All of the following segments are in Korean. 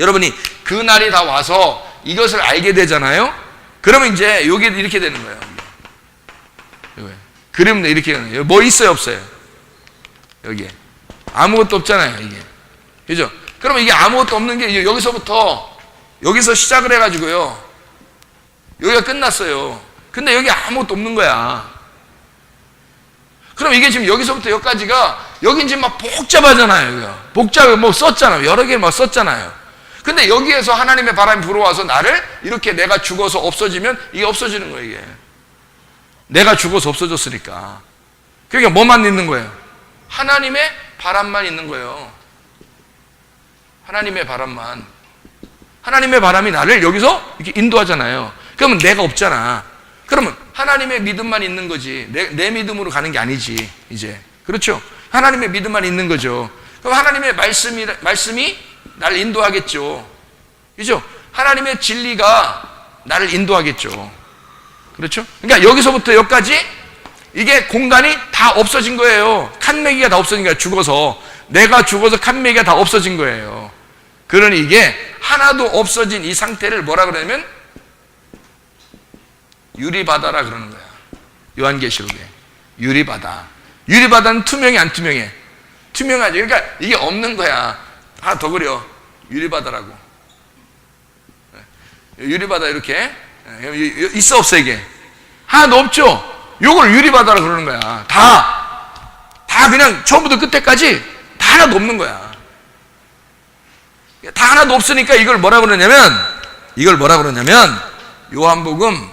여러분이 그 날이 다 와서 이것을 알게 되잖아요. 그러면 이제 여기 이렇게 되는 거예요. 그림 이렇게 되는 거예요. 뭐 있어요, 없어요? 여기에 아무것도 없잖아요, 이게. 그죠? 그러면 이게 아무것도 없는 게 여기서 시작을 해가지고요, 여기가 끝났어요. 근데 여기 아무것도 없는 거야. 그럼 이게 지금 여기서부터 여기까지가, 여긴 지금 막 복잡하잖아요. 복잡해, 뭐 썼잖아요. 여러 개 막 썼잖아요. 근데 여기에서 하나님의 바람이 불어와서 나를 이렇게 내가 죽어서 없어지면 이게 없어지는 거예요, 이게. 내가 죽어서 없어졌으니까. 그러니까 뭐만 있는 거예요? 하나님의 바람만 있는 거예요. 하나님의 바람만. 하나님의 바람이 나를 여기서 이렇게 인도하잖아요. 그러면 내가 없잖아. 그러면 하나님의 믿음만 있는 거지. 내 믿음으로 가는 게 아니지, 이제. 그렇죠? 하나님의 믿음만 있는 거죠. 그럼 하나님의 말씀이 나를 인도하겠죠. 그죠? 하나님의 진리가 나를 인도하겠죠. 그렇죠? 그러니까 여기서부터 여기까지 이게 공간이 다 없어진 거예요. 칸막이가 다 없어진 거야, 죽어서. 내가 죽어서 칸막이가 다 없어진 거예요. 그러니 이게 하나도 없어진 이 상태를 뭐라 그러냐면 유리바다라 그러는 거야. 요한계시록에. 유리바다. 유리바다는 투명해, 안 투명해? 투명하죠. 그러니까 이게 없는 거야. 하나 더 그려. 유리바다라고. 유리바다 이렇게. 있어, 없어, 이게? 하나도 없죠? 요걸 유리바다라 그러는 거야. 다 그냥 처음부터 끝에까지 다 하나도 없는 거야. 다 하나도 없으니까 이걸 뭐라 그러냐면 요한복음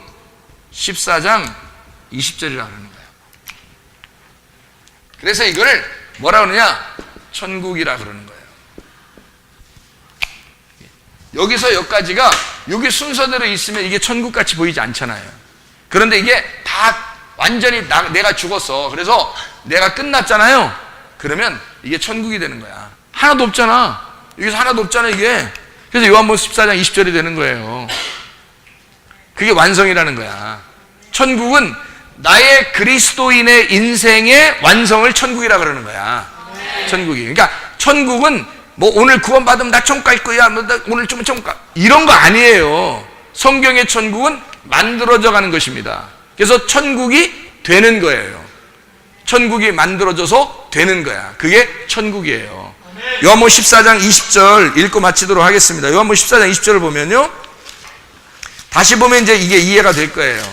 14장 20절이라 그러는 거예요. 그래서 이거를 뭐라 그러냐? 천국이라 그러는 거예요. 여기서 여기까지가 여기 순서대로 있으면 이게 천국같이 보이지 않잖아요. 그런데 이게 다 완전히 내가 죽었어. 그래서 내가 끝났잖아요. 그러면 이게 천국이 되는 거야. 하나도 없잖아. 여기서 하나도 없잖아, 이게. 그래서 요한복음 14장 20절이 되는 거예요. 그게 완성이라는 거야. 천국은 나의 그리스도인의 인생의 완성을 천국이라 그러는 거야. 천국이. 그러니까 천국은 뭐 오늘 구원받으면 나 천국 갈 거야, 뭐 오늘 좀 천국 가, 이런 거 아니에요. 성경의 천국은 만들어져 가는 것입니다. 그래서 천국이 되는 거예요. 천국이 만들어져서 되는 거야. 그게 천국이에요. 요한복음 14장 20절 읽고 마치도록 하겠습니다. 요한복음 14장 20절을 보면요, 다시 보면 이제 이게 이해가 될 거예요.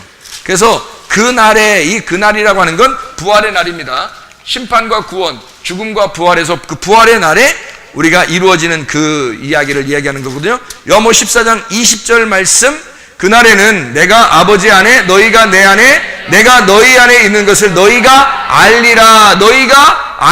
그래서 그날이라고 하는 건 부활의 날입니다. 심판과 구원, 죽음과 부활에서 그 부활의 날에 우리가 이루어지는 그 이야기를 이야기하는 거거든요. 요한복음 14장 20절 말씀, 그날에는 내가 아버지 안에, 너희가 내 안에, 내가 너희 안에 있는 것을 너희가 알리라. 너희가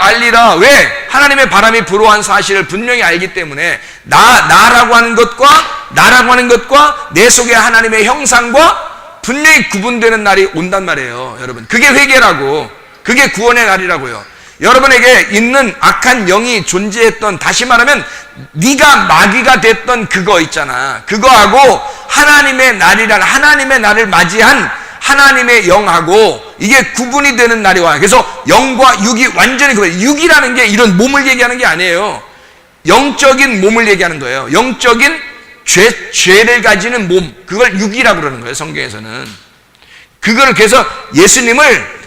알리라. 왜? 하나님의 바람이 불어한 사실을 분명히 알기 때문에 나라고 하는 것과 내 속에 하나님의 형상과 분명히 구분되는 날이 온단 말이에요, 여러분. 그게 회개라고, 그게 구원의 날이라고요. 여러분에게 있는 악한 영이 존재했던, 다시 말하면 네가 마귀가 됐던 그거 있잖아. 그거하고 하나님의 날을 맞이한 하나님의 영하고 이게 구분이 되는 날이 와요. 그래서 영과 육이 완전히 그거예요. 육이라는 게 이런 몸을 얘기하는 게 아니에요. 영적인 몸을 얘기하는 거예요. 영적인 죄를 가지는 몸, 그걸 육이라고 그러는 거예요, 성경에서는. 그걸 그래서 예수님을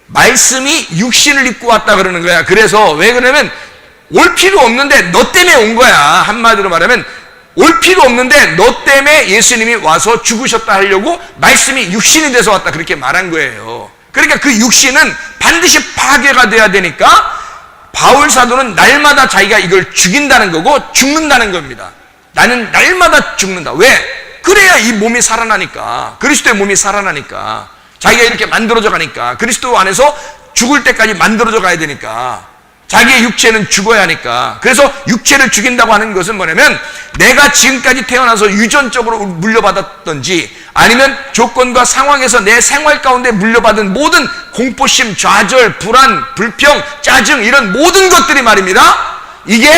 말씀이 육신을 입고 왔다 그러는 거야. 그래서 왜 그러냐면 올 필요 없는데 너 때문에 온 거야. 한마디로 말하면 올 필요 없는데 너 때문에 예수님이 와서 죽으셨다 하려고 말씀이 육신이 돼서 왔다, 그렇게 말한 거예요. 그러니까 그 육신은 반드시 파괴가 돼야 되니까 바울 사도는 날마다 자기가 이걸 죽인다는 거고 죽는다는 겁니다. 나는 날마다 죽는다. 왜? 그래야 이 몸이 살아나니까. 그리스도의 몸이 살아나니까. 자기가 이렇게 만들어져 가니까. 그리스도 안에서 죽을 때까지 만들어져 가야 되니까. 자기의 육체는 죽어야 하니까. 그래서 육체를 죽인다고 하는 것은 뭐냐면 내가 지금까지 태어나서 유전적으로 물려받았던지 아니면 조건과 상황에서 내 생활 가운데 물려받은 모든 공포심, 좌절, 불안, 불평, 짜증, 이런 모든 것들이 말입니다, 이게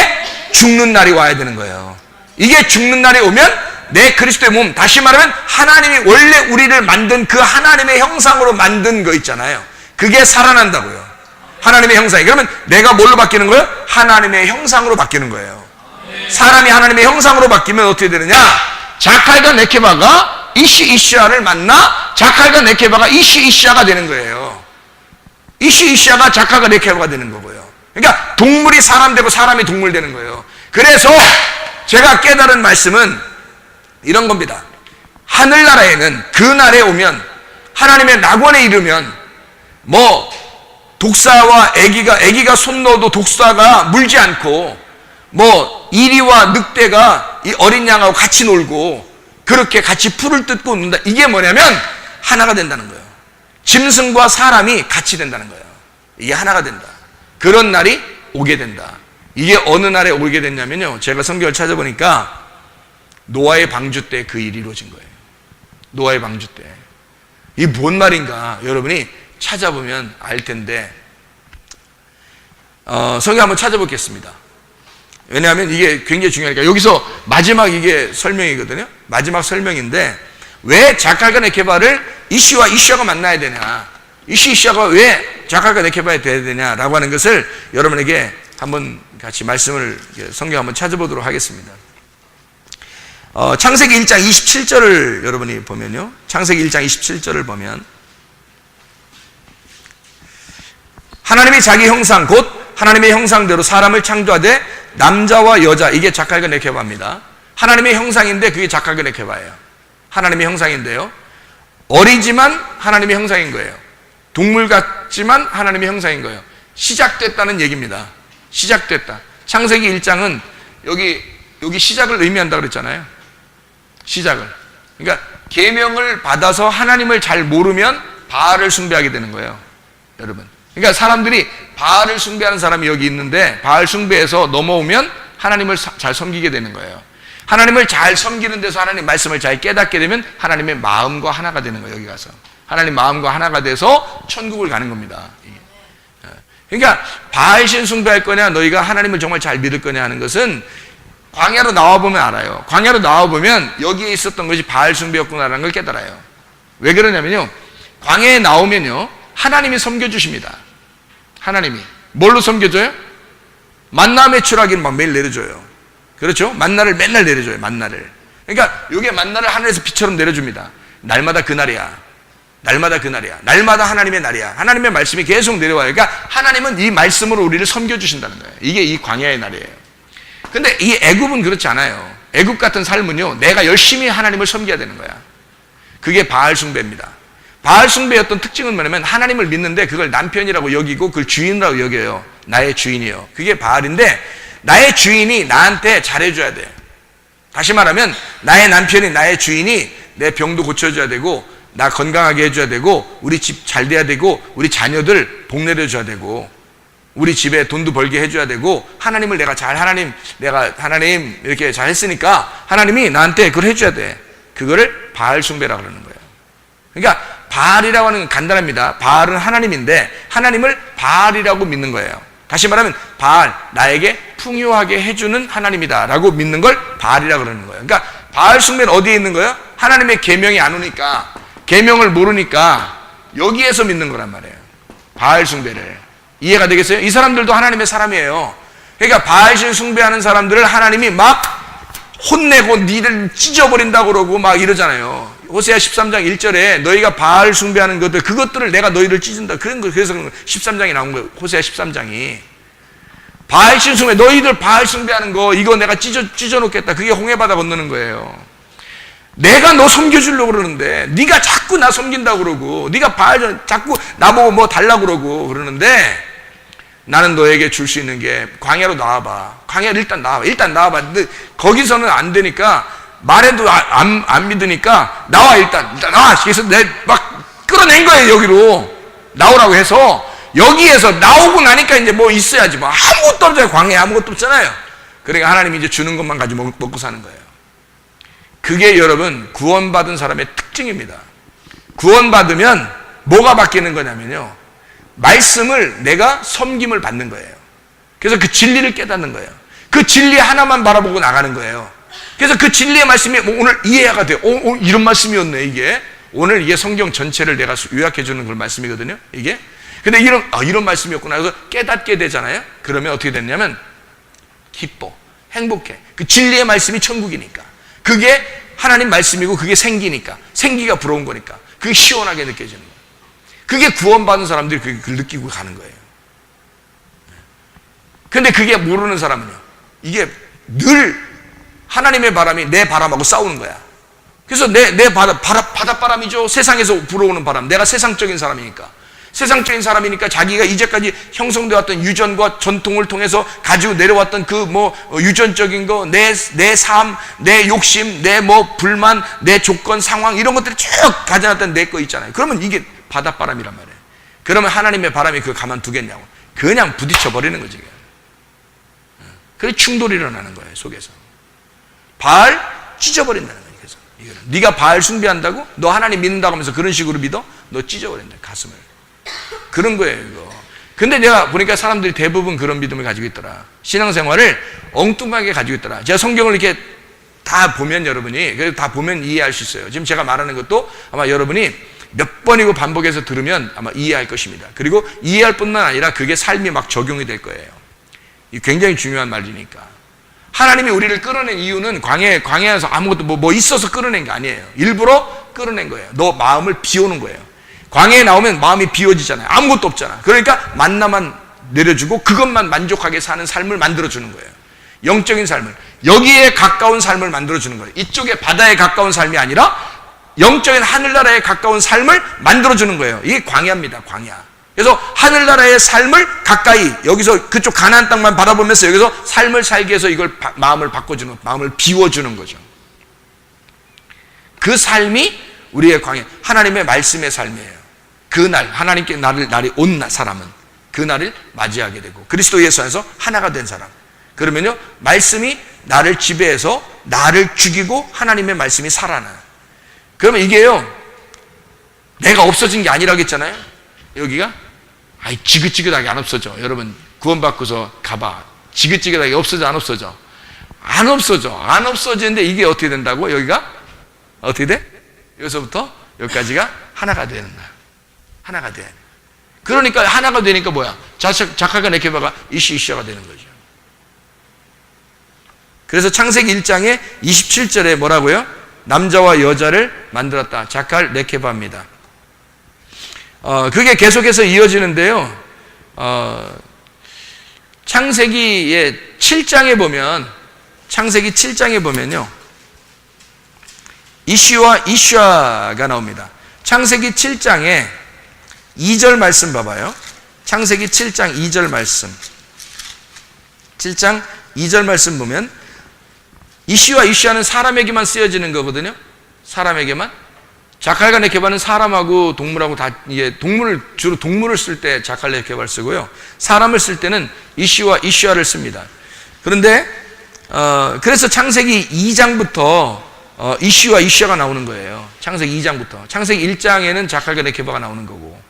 죽는 날이 와야 되는 거예요. 이게 죽는 날이 오면 내 그리스도의 몸, 다시 말하면 하나님이 원래 우리를 만든 그 하나님의 형상으로 만든 거 있잖아요. 그게 살아난다고요. 하나님의 형상이. 그러면 내가 뭘로 바뀌는 거예요? 하나님의 형상으로 바뀌는 거예요. 사람이 하나님의 형상으로 바뀌면 어떻게 되느냐? 자칼과 네케바가 이시 이시아를 만나 자칼과 네케바가 이시 이시아가 되는 거예요. 이시 이시아가 자칼과 네케바가 되는 거고요. 그러니까 동물이 사람 되고 사람이 동물 되는 거예요. 그래서 제가 깨달은 말씀은 이런 겁니다. 하늘나라에는 그 날에 오면 하나님의 낙원에 이르면 뭐 독사와 애기가 손 넣어도 독사가 물지 않고 뭐 이리와 늑대가 이 어린 양하고 같이 놀고 그렇게 같이 풀을 뜯고 논다. 이게 뭐냐면 하나가 된다는 거예요. 짐승과 사람이 같이 된다는 거예요. 이게 하나가 된다. 그런 날이 오게 된다. 이게 어느 날에 오게 됐냐면요, 제가 성경을 찾아보니까 노아의 방주 때 그 일이 이루어진 거예요. 노아의 방주 때. 이게 뭔 말인가 여러분이 찾아보면 알 텐데, 성경 한번 찾아보겠습니다. 왜냐하면 이게 굉장히 중요하니까. 여기서 마지막 이게 설명이거든요. 마지막 설명인데, 왜 자칼과 네케바를 이시와 이시아가 만나야 되냐, 이시 이시아가 왜 자칼과 네케바에 돼야 되냐라고 하는 것을 여러분에게 한번 같이 말씀을 성경 한번 찾아보도록 하겠습니다. 창세기 1장 27절을 여러분이 보면요, 창세기 1장 27절을 보면 하나님이 자기 형상 곧 하나님의 형상대로 사람을 창조하되 남자와 여자, 이게 자칼과 네케바입니다. 하나님의 형상인데 그게 자칼과 네케바예요. 하나님의 형상인데요, 어리지만 하나님의 형상인 거예요. 동물 같지만 하나님의 형상인 거예요. 시작됐다는 얘기입니다. 시작됐다. 창세기 1장은 여기 시작을 의미한다 그랬잖아요. 시작을. 그러니까 계명을 받아서 하나님을 잘 모르면 바알을 숭배하게 되는 거예요, 여러분. 그러니까 사람들이 바알을 숭배하는 사람이 여기 있는데 바알 숭배에서 넘어오면 하나님을 잘 섬기게 되는 거예요. 하나님을 잘 섬기는 데서 하나님 말씀을 잘 깨닫게 되면 하나님의 마음과 하나가 되는 거예요. 여기 가서 하나님 마음과 하나가 돼서 천국을 가는 겁니다. 그러니까 바알신 숭배할 거냐, 너희가 하나님을 정말 잘 믿을 거냐 하는 것은 광야로 나와보면 알아요. 광야로 나와보면 여기에 있었던 것이 바알 숭배였구나라는 걸 깨달아요. 왜 그러냐면요, 광야에 나오면요 하나님이 섬겨주십니다. 하나님이 뭘로 섬겨줘요? 만나 매출하기는 막 매일 내려줘요. 그렇죠? 만나를 맨날 내려줘요. 만나를. 그러니까 이게 만나를 하늘에서 비처럼 내려줍니다. 날마다 그날이야. 날마다 그날이야. 날마다 하나님의 날이야. 하나님의 말씀이 계속 내려와요. 그러니까 하나님은 이 말씀으로 우리를 섬겨주신다는 거예요. 이게 이 광야의 날이에요. 근데 이 애굽은 그렇지 않아요. 애굽 같은 삶은요, 내가 열심히 하나님을 섬겨야 되는 거야. 그게 바알 숭배입니다. 바알 숭배의 어떤 특징은 뭐냐면 하나님을 믿는데 그걸 남편이라고 여기고 그걸 주인이라고 여겨요. 나의 주인이요. 그게 바알인데, 나의 주인이 나한테 잘해줘야 돼. 다시 말하면 나의 남편이, 나의 주인이 내 병도 고쳐줘야 되고, 나 건강하게 해줘야 되고, 우리 집 잘 돼야 되고, 우리 자녀들 복 내려줘야 되고, 우리 집에 돈도 벌게 해줘야 되고, 하나님을 내가 하나님 이렇게 잘 했으니까 하나님이 나한테 그걸 해줘야 돼. 그거를 바알 숭배라고 그러는 거예요. 그러니까 바알이라고 하는 건 간단합니다. 바알은 하나님인데 하나님을 바알이라고 믿는 거예요. 다시 말하면 바알, 나에게 풍요하게 해주는 하나님이다 라고 믿는 걸 바알이라고 그러는 거예요. 그러니까 바알 숭배는 어디에 있는 거예요? 하나님의 계명이 안 오니까, 계명을 모르니까 여기에서 믿는 거란 말이에요. 바알 숭배를. 이해가 되겠어요? 이 사람들도 하나님의 사람이에요. 그러니까 바알신 숭배하는 사람들을 하나님이 막 혼내고 니들 찢어버린다고 그러고 막 이러잖아요. 호세아 13장 1절에 너희가 바알 숭배하는 것들, 그것들을 내가 너희를 찢은다. 그런 거, 그래서 13장이 나온 거예요. 호세아 13장이. 바알신 숭배, 너희들 바알 숭배하는 거, 이거 내가 찢어놓겠다. 그게 홍해바다 건너는 거예요. 내가 너 섬겨주려고 그러는데, 네가 자꾸 나 섬긴다고 그러고, 네가 바알 자꾸 나보고 뭐 달라고 그러고 그러는데, 나는 너에게 줄 수 있는 게, 광야로 나와봐. 광야로 일단 나와봐. 근데 거기서는 안 되니까, 말해도 안 믿으니까, 나와, 일단 나와. 그래서 막 끌어낸 거예요, 여기로. 나오라고 해서, 여기에서 나오고 나니까 이제 뭐 있어야지. 뭐 아무것도 없잖아요. 광야에 아무것도 없잖아요. 그러니까 하나님이 이제 주는 것만 가지고 먹고 사는 거예요. 그게 여러분, 구원받은 사람의 특징입니다. 구원받으면 뭐가 바뀌는 거냐면요, 말씀을 내가 섬김을 받는 거예요. 그래서 그 진리를 깨닫는 거예요. 그 진리 하나만 바라보고 나가는 거예요. 그래서 그 진리의 말씀이 오늘 이해가 돼요. 이런 말씀이었네, 이게. 오늘 이게 성경 전체를 내가 요약해 주는 그 말씀이거든요, 이게. 근데 이런 말씀이었구나. 그래서 깨닫게 되잖아요. 그러면 어떻게 됐냐면 기뻐, 행복해. 그 진리의 말씀이 천국이니까. 그게 하나님 말씀이고 그게 생기니까. 생기가 부러운 거니까. 그게 시원하게 느껴지는 거예요. 그게 구원받은 사람들이 그걸 느끼고 가는 거예요. 근데 그게 모르는 사람은요, 이게 늘 하나님의 바람이 내 바람하고 싸우는 거야. 그래서 내 바닷바람이죠. 세상에서 불어오는 바람. 내가 세상적인 사람이니까. 세상적인 사람이니까 자기가 이제까지 형성되어 왔던 유전과 전통을 통해서 가지고 내려왔던 그 유전적인 거, 내 삶, 내 욕심, 내 불만, 내 조건, 상황, 이런 것들이 쭉 가져놨던 내 거 있잖아요. 그러면 이게 바닷바람이란 말이에요. 그러면 하나님의 바람이 그걸 가만두겠냐고. 그냥 부딪혀버리는 거지. 그래서 충돌이 일어나는 거예요, 속에서. 바알 찢어버린다는 거예요. 그래서 이거는 네가 바알 숭배한다고? 너 하나님 믿는다고 하면서 그런 식으로 믿어? 너 찢어버린다, 가슴을. 그런 거예요, 이거. 근데 내가 보니까 사람들이 대부분 그런 믿음을 가지고 있더라. 신앙생활을 엉뚱하게 가지고 있더라. 제가 성경을 이렇게 다 보면 여러분이, 그래서 다 보면 이해할 수 있어요. 지금 제가 말하는 것도 아마 여러분이 몇 번이고 반복해서 들으면 아마 이해할 것입니다. 그리고 이해할 뿐만 아니라 그게 삶이 막 적용이 될 거예요. 이 굉장히 중요한 말이니까. 하나님이 우리를 끌어낸 이유는 광야에서 아무것도 뭐 있어서 끌어낸 게 아니에요. 일부러 끌어낸 거예요. 너 마음을 비우는 거예요. 광야에 나오면 마음이 비워지잖아요. 아무것도 없잖아. 그러니까 만나만 내려주고 그것만 만족하게 사는 삶을 만들어주는 거예요. 영적인 삶을. 여기에 가까운 삶을 만들어주는 거예요. 이쪽에 바다에 가까운 삶이 아니라 영적인 하늘나라에 가까운 삶을 만들어주는 거예요. 이게 광야입니다. 광야. 그래서 하늘나라의 삶을 가까이, 여기서 그쪽 가나안 땅만 바라보면서 여기서 삶을 살게 해서 이걸 마음을 바꿔주는, 마음을 비워주는 거죠. 그 삶이 우리의 광야, 하나님의 말씀의 삶이에요. 그날 하나님께 날이 온 사람은 그 날을 맞이하게 되고 그리스도 예수 안에서 하나가 된 사람. 그러면요, 말씀이 나를 지배해서 나를 죽이고 하나님의 말씀이 살아나요. 그러면 이게요, 내가 없어진 게 아니라고 했잖아요. 여기가 지긋지긋하게 안 없어져. 여러분 구원받고서 가봐. 지긋지긋하게 없어져, 안 없어져? 안 없어져. 안 없어지는데 이게 어떻게 된다고? 여기가 어떻게 돼? 여기서부터 여기까지가 하나가 되는 거야. 하나가 돼. 그러니까 하나가 되니까 뭐야? 자카가 네케바가 이슈가 되는 거죠. 그래서 창세기 1장에 27절에 뭐라고요? 남자와 여자를 만들었다. 자칼 네케바입니다. 그게 계속해서 이어지는데요. 창세기의 7장에 보면, 창세기 7장에 보면요, 이슈와 이슈아가 나옵니다. 창세기 7장에 2절 말씀 봐봐요. 창세기 7장 2절 말씀. 7장 2절 말씀 보면 이슈와 이슈아는 사람에게만 쓰여지는 거거든요. 사람에게만. 자칼과 네케바는 사람하고 동물하고 다, 주로 동물을 쓸 때 자칼 네케바를 쓰고요. 사람을 쓸 때는 이슈와 이슈아를 씁니다. 그런데, 그래서 창세기 2장부터 이슈와 이슈아가 나오는 거예요. 창세기 2장부터. 창세기 1장에는 자칼과 네케바가 나오는 거고.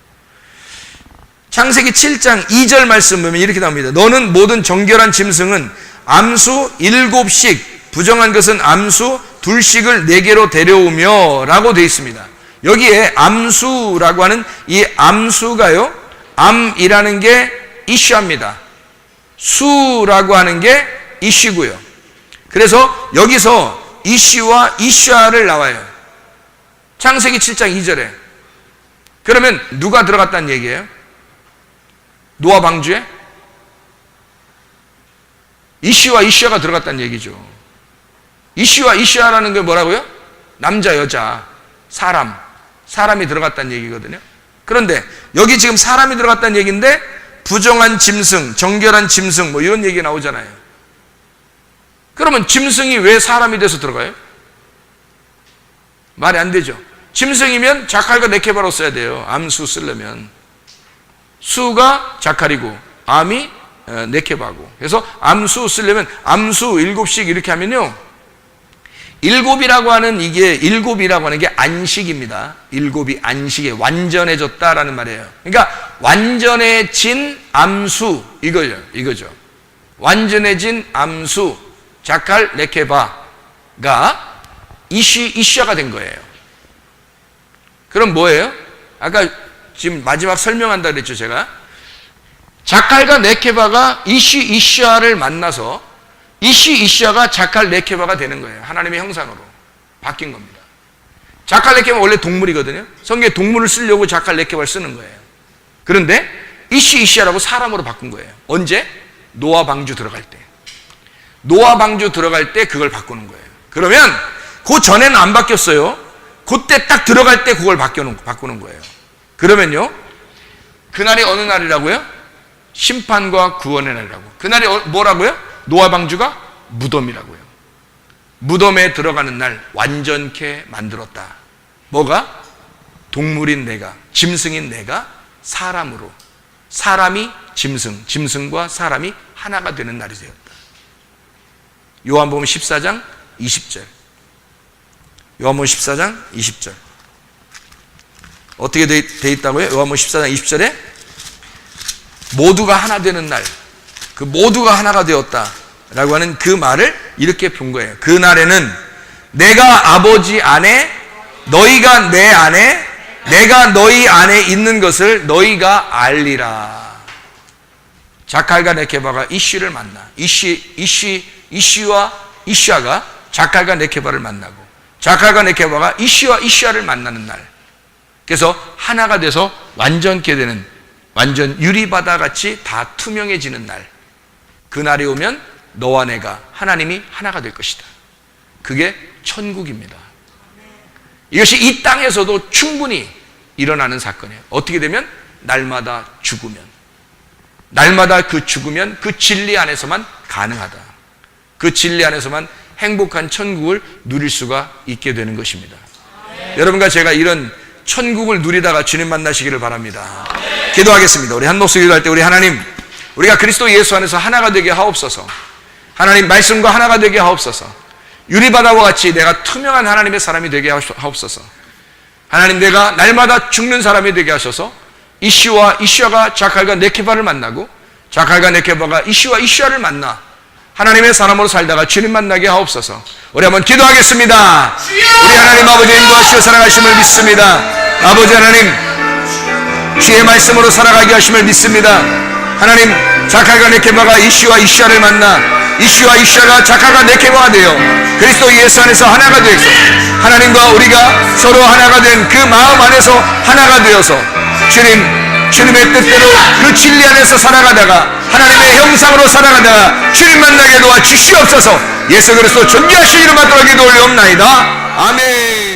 창세기 7장 2절 말씀 보면 이렇게 나옵니다. 너는 모든 정결한 짐승은 암수 7씩, 부정한 것은 암수 2씩을 4개로 데려오며 라고 되어 있습니다. 여기에 암수라고 하는 이 암수가요, 암이라는 게 이슈입니다. 수라고 하는 게 이슈고요. 그래서 여기서 이슈와 이슈아를 나와요. 창세기 7장 2절에. 그러면 누가 들어갔다는 얘기예요? 노아 방주에? 이슈와 이슈아가 들어갔다는 얘기죠. 이슈와 이슈아라는 게 뭐라고요? 남자, 여자, 사람이 들어갔다는 얘기거든요. 그런데 여기 지금 사람이 들어갔다는 얘기인데 부정한 짐승, 정결한 짐승 뭐 이런 얘기 나오잖아요. 그러면 짐승이 왜 사람이 돼서 들어가요? 말이 안 되죠. 짐승이면 자칼과 네케바로 써야 돼요. 암수 쓰려면. 수가 자칼이고 암이 네케바고. 그래서 암수 쓰려면 암수 7씩 이렇게 하면요, 일곱이라고 하는 게 안식입니다. 일곱이 안식에 완전해졌다라는 말이에요. 그러니까 완전해진 암수 이거죠. 완전해진 암수 자칼 네케바가 이슈아가 된 거예요. 그럼 뭐예요? 아까 지금 마지막 설명한다 그랬죠, 제가. 자칼과 네케바가 이시아를 만나서 이시아가 자칼 네케바가 되는 거예요. 하나님의 형상으로 바뀐 겁니다. 자칼 네케바는 원래 동물이거든요. 성경에 동물을 쓰려고 자칼 네케바를 쓰는 거예요. 그런데 이시아라고 사람으로 바꾼 거예요. 언제? 노아 방주 들어갈 때. 노아 방주 들어갈 때 그걸 바꾸는 거예요. 그러면 그 전에는 안 바뀌었어요. 그때 딱 들어갈 때 그걸 바꾸는 거예요. 그러면요, 그날이 어느 날이라고요? 심판과 구원의 날이라고. 그날이 뭐라고요? 노아 방주가 무덤이라고요. 무덤에 들어가는 날 완전케 만들었다. 뭐가? 동물인 내가, 짐승인 내가 사람으로, 사람이 짐승, 짐승과 사람이 하나가 되는 날이 되었다. 요한복음 14장 20절. 요한복음 14장 20절. 어떻게 돼 있다고요? 요한복음 14장 20절에 모두가 하나 되는 날, 그 모두가 하나가 되었다라고 하는 그 말을 이렇게 본 거예요. 그 날에는 내가 아버지 안에, 너희가 내 안에, 내가 너희 안에 있는 것을 너희가 알리라. 자칼과 네케바가 이시를 만나. 이시와 이시아가 자칼과 네케바를 만나고, 자칼과 네케바가 이시아를 만나는 날. 그래서 하나가 돼서 완전케 되는, 완전 유리바다 같이 다 투명해지는 날. 그날이 오면 너와 내가, 하나님이 하나가 될 것이다. 그게 천국입니다. 이것이 이 땅에서도 충분히 일어나는 사건이에요. 어떻게 되면? 날마다 죽으면, 날마다 그 죽으면 그 진리 안에서만 가능하다. 그 진리 안에서만 행복한 천국을 누릴 수가 있게 되는 것입니다. 여러분과 제가 이런 천국을 누리다가 주님 만나시기를 바랍니다. 기도하겠습니다. 우리 한 목소리 기도할 때, 우리 하나님, 우리가 그리스도 예수 안에서 하나가 되게 하옵소서. 하나님 말씀과 하나가 되게 하옵소서. 유리바다와 같이 내가 투명한 하나님의 사람이 되게 하옵소서. 하나님, 내가 날마다 죽는 사람이 되게 하셔서 이시아가 자칼과 네케바를 만나고, 자칼과 네케바가 이시아를 만나 하나님의 사람으로 살다가 주님 만나게 하옵소서. 우리 한번 기도하겠습니다. 우리 하나님 아버지 인도하시어 살아가심을 믿습니다. 아버지 하나님, 주의 말씀으로 살아가게 하심을 믿습니다. 하나님, 자칼과 네케바가 이시아를 만나 이시아가 자칼과 네케바가 되어 그리스도 예수 안에서 하나가 되어서 하나님과 우리가 서로 하나가 된 그 마음 안에서 하나가 되어서 주님의 뜻대로 그 진리 안에서 살아가다가 하나님의 형상으로 살아가다가 주님 만나게 도와 주시옵소서. 예수 그리스도 존귀하신 이름 받들어 기도 올려옵나이다. 아멘.